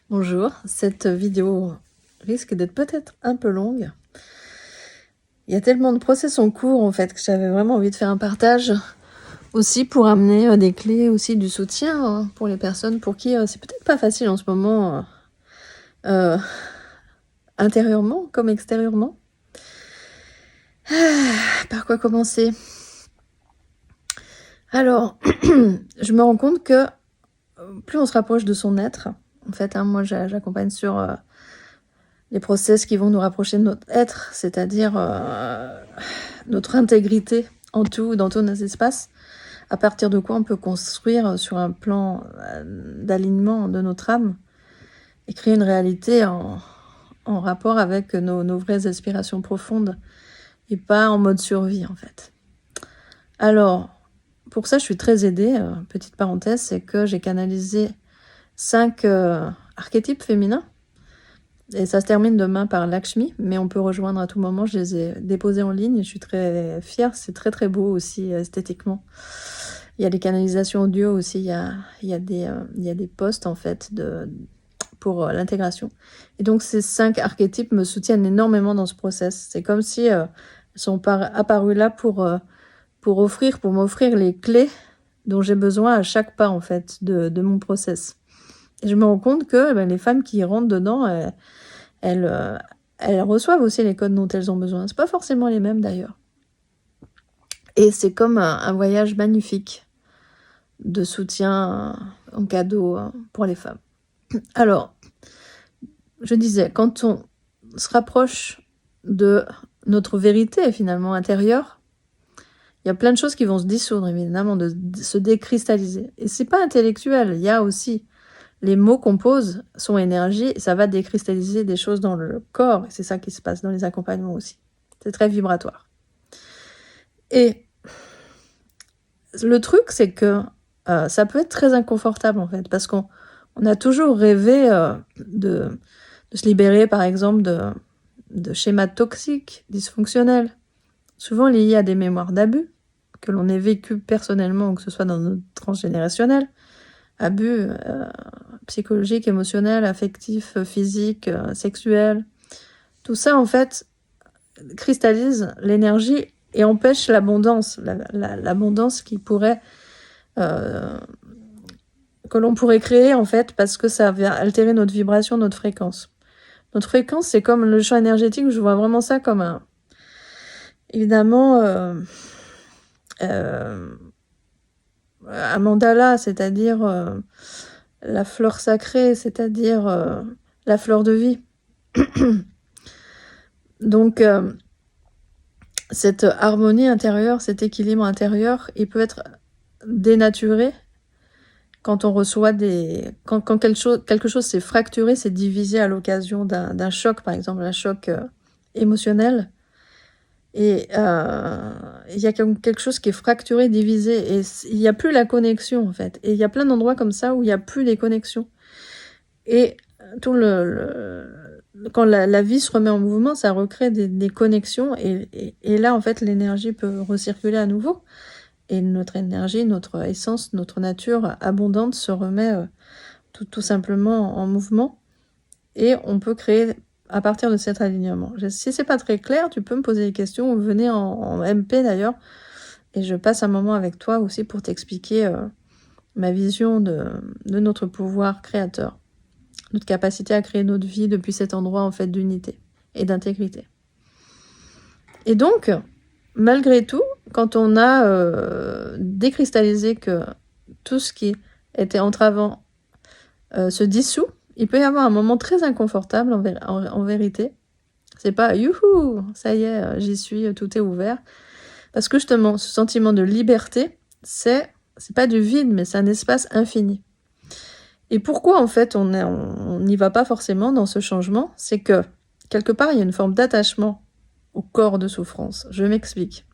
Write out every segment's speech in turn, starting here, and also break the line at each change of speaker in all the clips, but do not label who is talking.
Bonjour, cette vidéo risque d'être peut-être un peu longue. Il y a tellement de process en cours en fait que j'avais vraiment envie de faire un partage aussi pour amener des clés, aussi du soutien pour les personnes pour qui c'est peut-être pas facile en ce moment, intérieurement comme extérieurement. Par quoi commencer? Alors, je me rends compte que plus on se rapproche de son être, en fait, moi j'accompagne sur les process qui vont nous rapprocher de notre être, c'est-à-dire notre intégrité en tout, dans tous nos espaces, à partir de quoi on peut construire sur un plan d'alignement de notre âme et créer une réalité en rapport avec nos vraies aspirations profondes et pas en mode survie en fait. Alors, pour ça, je suis très aidée, petite parenthèse, c'est que j'ai canalisé 5 archétypes féminins. Et ça se termine demain par Lakshmi, mais on peut rejoindre à tout moment. Je les ai déposés en ligne. Je suis très fière. C'est très très beau aussi esthétiquement. Il y a des canalisations audio aussi. Il y a des posts en fait pour l'intégration. Et donc ces 5 archétypes me soutiennent énormément dans ce process. C'est comme si elles sont apparues là pour m'offrir les clés dont j'ai besoin à chaque pas en fait de mon process. Et je me rends compte que les femmes qui rentrent dedans, elles reçoivent aussi les codes dont elles ont besoin. C'est pas forcément les mêmes d'ailleurs. Et c'est comme un voyage magnifique de soutien en cadeau pour les femmes. Alors, je disais, quand on se rapproche de notre vérité finalement intérieure, il y a plein de choses qui vont se dissoudre évidemment, de se décristalliser. Et c'est pas intellectuel, il y a aussi les mots qu'on pose sont énergie, et ça va décristalliser des choses dans le corps, et c'est ça qui se passe dans les accompagnements aussi. C'est très vibratoire. Et le truc, c'est que ça peut être très inconfortable, en fait, parce qu'on a toujours rêvé de se libérer, par exemple, de schémas toxiques, dysfonctionnels, souvent liés à des mémoires d'abus, que l'on ait vécu personnellement, ou que ce soit dans notre transgénérationnel, abus psychologiques, émotionnels, affectifs, physiques, sexuels. Tout ça, en fait, cristallise l'énergie et empêche l'abondance, l'abondance qui pourrait que l'on pourrait créer, en fait, parce que ça vient altérer notre vibration, notre fréquence. Notre fréquence, c'est comme le champ énergétique, je vois vraiment ça comme évidemment, un mandala, c'est-à-dire la fleur sacrée, c'est-à-dire la fleur de vie. Donc, cette harmonie intérieure, cet équilibre intérieur, il peut être dénaturé quand on reçoit quand quelque chose s'est fracturé, s'est divisé à l'occasion d'un choc, par exemple, un choc émotionnel. Et il y a quelque chose qui est fracturé, divisé, et il n'y a plus la connexion, en fait. Et il y a plein d'endroits comme ça où il n'y a plus les connexions. Et tout quand la vie se remet en mouvement, ça recrée des connexions, et là, en fait, l'énergie peut recirculer à nouveau. Et notre énergie, notre essence, notre nature abondante se remet tout simplement en mouvement. Et on peut créer à partir de cet alignement. Si c'est pas très clair, tu peux me poser des questions, ou venez en MP d'ailleurs, et je passe un moment avec toi aussi pour t'expliquer ma vision de notre pouvoir créateur, notre capacité à créer notre vie depuis cet endroit en fait d'unité et d'intégrité. Et donc, malgré tout, quand on a décristallisé que tout ce qui était entravant se dissout, il peut y avoir un moment très inconfortable en vérité. C'est pas « youhou, ça y est, j'y suis, tout est ouvert ». Parce que justement, ce sentiment de liberté, c'est pas du vide, mais c'est un espace infini. Et pourquoi en fait on n'y va pas forcément dans ce changement? C'est que quelque part, il y a une forme d'attachement au corps de souffrance. Je m'explique.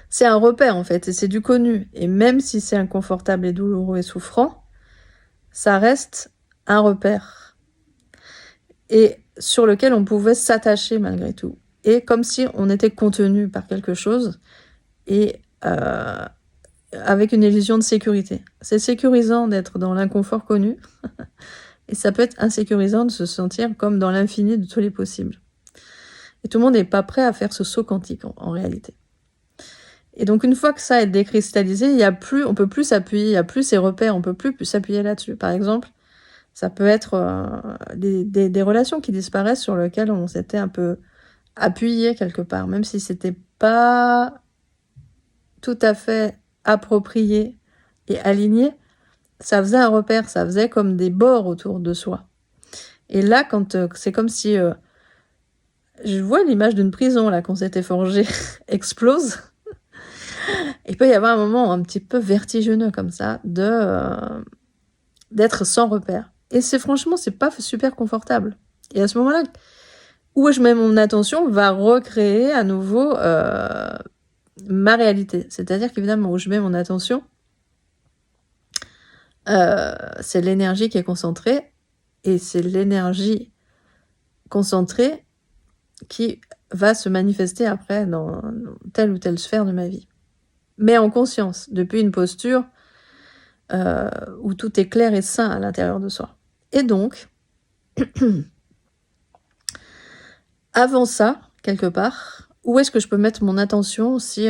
C'est un repère en fait, et c'est du connu. Et même si c'est inconfortable et douloureux et souffrant, ça reste un repère. Et sur lequel on pouvait s'attacher malgré tout. Et comme si on était contenu par quelque chose, et avec une illusion de sécurité. C'est sécurisant d'être dans l'inconfort connu, Et ça peut être insécurisant de se sentir comme dans l'infini de tous les possibles. Et tout le monde n'est pas prêt à faire ce saut quantique en réalité. Et donc une fois que ça est décristallisé, on peut plus s'appuyer, il n'y a plus ces repères, on peut plus s'appuyer là-dessus. Par exemple, ça peut être des relations qui disparaissent sur lesquelles on s'était un peu appuyé quelque part, même si c'était pas tout à fait approprié et aligné, ça faisait un repère, ça faisait comme des bords autour de soi. Et là, quand c'est comme si je vois l'image d'une prison là qu'on s'était forgé explose. Il peut y avoir un moment un petit peu vertigineux comme ça d'être sans repère. Et franchement, c'est pas super confortable. Et à ce moment-là, où je mets mon attention va recréer à nouveau ma réalité. C'est-à-dire qu'évidemment, où je mets mon attention, c'est l'énergie qui est concentrée, et c'est l'énergie concentrée qui va se manifester après dans telle ou telle sphère de ma vie. Mais en conscience, depuis une posture où tout est clair et sain à l'intérieur de soi. Et donc, avant ça, quelque part, où est-ce que je peux mettre mon attention si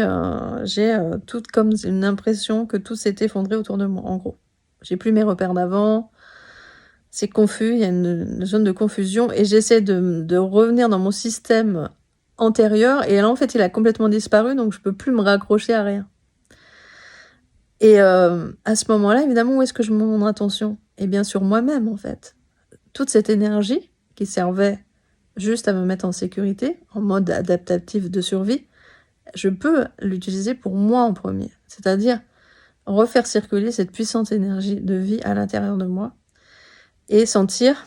j'ai tout comme une impression que tout s'est effondré autour de moi, en gros. J'ai plus mes repères d'avant, c'est confus, il y a une zone de confusion, et j'essaie de revenir dans mon système antérieur, et là, en fait, il a complètement disparu, donc je peux plus me raccrocher à rien. Et à ce moment-là, évidemment, où est-ce que je mets mon attention ? Eh bien, sur moi-même, en fait. Toute cette énergie qui servait juste à me mettre en sécurité, en mode adaptatif de survie, je peux l'utiliser pour moi en premier. C'est-à-dire refaire circuler cette puissante énergie de vie à l'intérieur de moi et sentir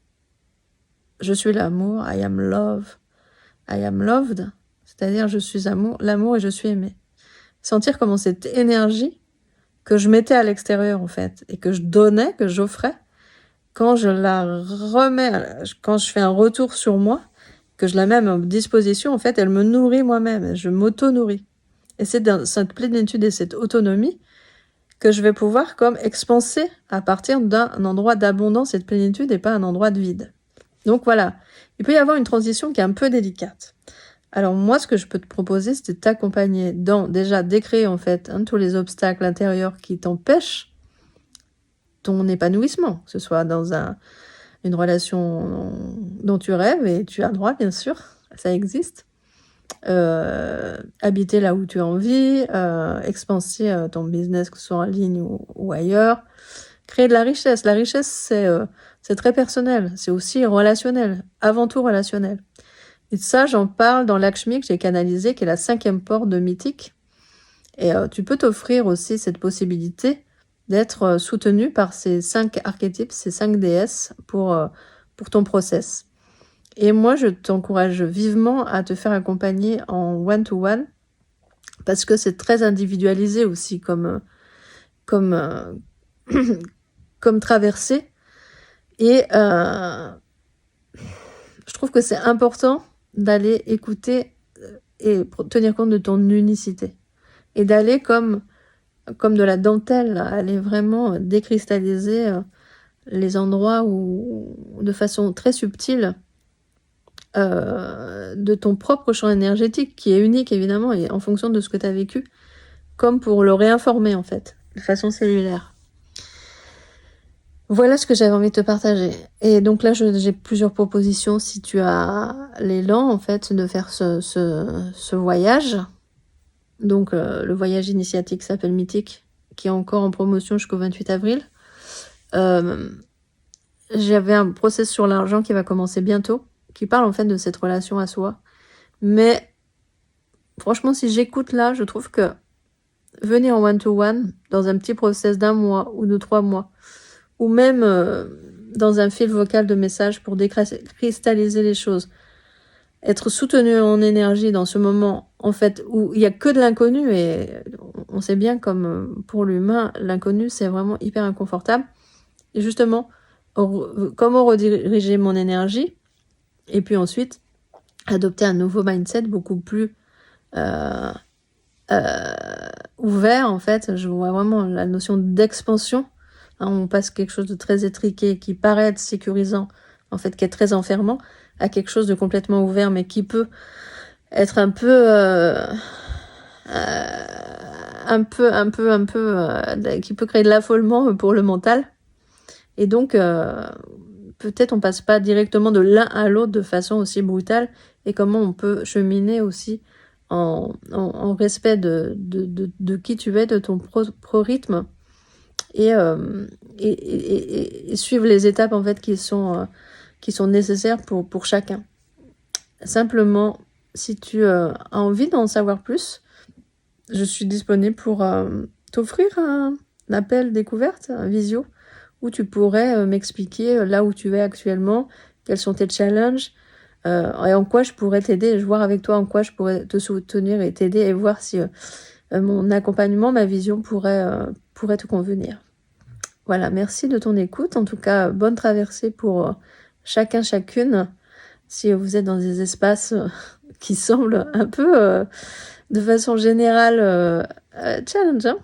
« Je suis l'amour, I am love, I am loved », c'est-à-dire je suis l'amour et je suis aimé. Sentir comment cette énergie que je mettais à l'extérieur en fait, et que je donnais, que j'offrais, quand je la remets, quand je fais un retour sur moi, que je la mets à ma disposition, en fait, elle me nourrit moi-même, je m'auto-nourris. Et c'est dans cette plénitude et cette autonomie que je vais pouvoir comme expanser à partir d'un endroit d'abondance et de plénitude et pas un endroit de vide. Donc voilà, il peut y avoir une transition qui est un peu délicate. Alors moi, ce que je peux te proposer, c'est de t'accompagner dans déjà décréer en fait tous les obstacles intérieurs qui t'empêchent ton épanouissement, que ce soit dans une relation dont tu rêves, et tu as le droit bien sûr, ça existe. Habiter là où tu as envie, expanser ton business, que ce soit en ligne ou ailleurs, créer de la richesse. La richesse, c'est très personnel, c'est aussi relationnel, avant tout relationnel. Et ça, j'en parle dans Lakshmi que j'ai canalisé, qui est la 5e porte de Mythique. Et tu peux t'offrir aussi cette possibilité d'être soutenu par ces 5 archétypes, ces 5 déesses pour ton process. Et moi, je t'encourage vivement à te faire accompagner en one-to-one, parce que c'est très individualisé aussi comme traversée. Et je trouve que c'est important d'aller écouter et tenir compte de ton unicité. Et d'aller comme de la dentelle, aller vraiment décristalliser les endroits où, de façon très subtile, de ton propre champ énergétique, qui est unique évidemment, et en fonction de ce que tu as vécu, comme pour le réinformer en fait, de façon cellulaire. Voilà ce que j'avais envie de te partager. Et donc là, j'ai plusieurs propositions si tu as l'élan en fait de faire ce voyage. Donc le voyage initiatique s'appelle Mythique, qui est encore en promotion jusqu'au 28 avril. J'avais un process sur l'argent qui va commencer bientôt, qui parle en fait de cette relation à soi. Mais franchement, si j'écoute là, je trouve que venir en one-to-one, dans un petit process d'1 mois ou de 3 mois, ou même dans un fil vocal de messages pour décristalliser les choses, être soutenu en énergie dans ce moment, en fait, où il n'y a que de l'inconnu, et on sait bien comme pour l'humain, l'inconnu, c'est vraiment hyper inconfortable. Et justement, comment rediriger mon énergie, et puis ensuite, adopter un nouveau mindset beaucoup plus ouvert, en fait. Je vois vraiment la notion d'expansion, hein, on passe quelque chose de très étriqué, qui paraît être sécurisant, en fait, qui est très enfermant, à quelque chose de complètement ouvert, mais qui peut être un peu... qui peut créer de l'affolement pour le mental. Et donc, peut-être on passe pas directement de l'un à l'autre de façon aussi brutale, et comment on peut cheminer aussi en respect de qui tu es, de ton pro rythme, et suivre les étapes en fait qui sont nécessaires pour chacun. Simplement, si tu as envie d'en savoir plus, je suis disponible pour t'offrir un appel découverte, un visio, où tu pourrais m'expliquer là où tu es actuellement, quels sont tes challenges, et en quoi je pourrais t'aider, je voir avec toi en quoi je pourrais te soutenir et t'aider, et voir si mon accompagnement, ma vision pourrait te convenir. Voilà, merci de ton écoute. En tout cas, bonne traversée pour chacun, chacune. Si vous êtes dans des espaces qui semblent un peu, de façon générale, challengeant,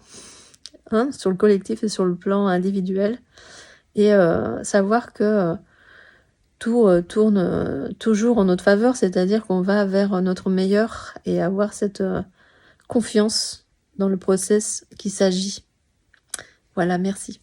hein, sur le collectif et sur le plan individuel. Et savoir que tout tourne toujours en notre faveur, c'est-à-dire qu'on va vers notre meilleur, et avoir cette confiance dans le process qui s'agit. Voilà, merci.